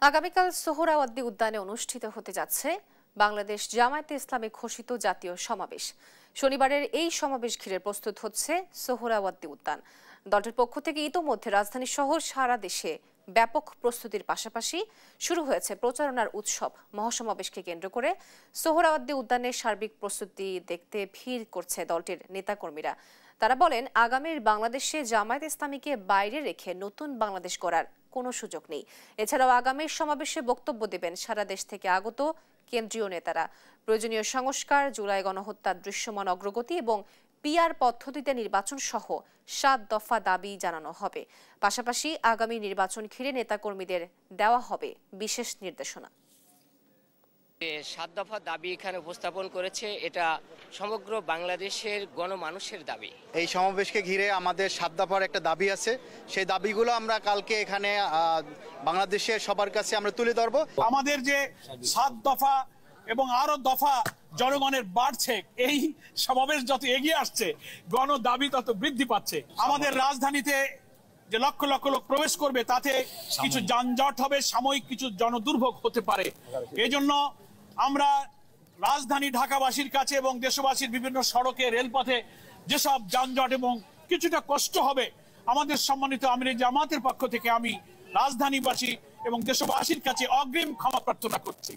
আগামীকাল সোহরাওয়ার্দী উদ্যানে অনুষ্ঠিত হতে যাচ্ছে বাংলাদেশ জামায়াতে ইসলামী ঘোষিত জাতীয় সমাবেশ। শনিবারের এই সমাবেশ ঘিরে প্রস্তুত হচ্ছে সোহরাওয়ার্দী উদ্যান। দলটির পক্ষ থেকে ইতোমধ্যে রাজধানী সহ সারা দেশে ব্যাপক প্রস্তুতির পাশাপাশি শুরু হয়েছে প্রচারণার উৎসব। মহাসমাবেশকে কেন্দ্র করে সোহরাওয়ার্দী উদ্যানের সার্বিক প্রস্তুতি দেখতে ভিড় করছে দলটির নেতাকর্মীরা। তারা বলেন, আগামীর বাংলাদেশে জামায়াতে ইসলামীকে বাইরে রেখে নতুন বাংলাদেশ গড়ার কোনো সুযোগ নেই। এছাড়াও আগামীর সমাবেশে বক্তব্য দেবেন সারা দেশ থেকে আগত কেন্দ্রীয় নেতারা। প্রয়োজনীয় সংস্কার, জুলাই গণহত্যার দৃশ্যমান অগ্রগতি এবং পিআর পদ্ধতিতে নির্বাচন সহ ৭ দফা দাবি জানানো হবে। পাশাপাশি আগামী নির্বাচন ঘিরে নেতাকর্মীদের দেওয়া হবে বিশেষ নির্দেশনা। ৭ দফা দাবি এখানে উপস্থাপন করেছে, এটা সমগ্র বাংলাদেশের গণমানুষের দাবি। এই সমাবেশকে ঘিরে আমাদের ৭ দফার একটা দাবি আছে, সেই দাবিগুলো আমরা কালকে এখানে বাংলাদেশের সবার কাছে আমরা তুলে ধরবো। আমাদের যে ৭ দফা এবং আরো দফা জনগণের বাড়ছে, এই সমাবেশ যত এগিয়ে আসছে গণ দাবি তত বৃদ্ধি পাচ্ছে। আমাদের রাজধানীতে যে লক্ষ লক্ষ লোক প্রবেশ করবে তাতে কিছু যানজট হবে, সাময়িক কিছু জনদুর্ভোগ হতে পারে। এই জন্য আমরা রাজধানী ঢাকাবাসীর কাছে এবং দেশবাসীর বিভিন্ন সড়কে, রেলপথে যেসব যানজট এবং কিছুটা কষ্ট হবে, আমাদের সম্মানিত আমিরে জামাতের পক্ষ থেকে আমি রাজধানীবাসী এবং দেশবাসীর কাছে অগ্রিম ক্ষমা প্রার্থনা করছি।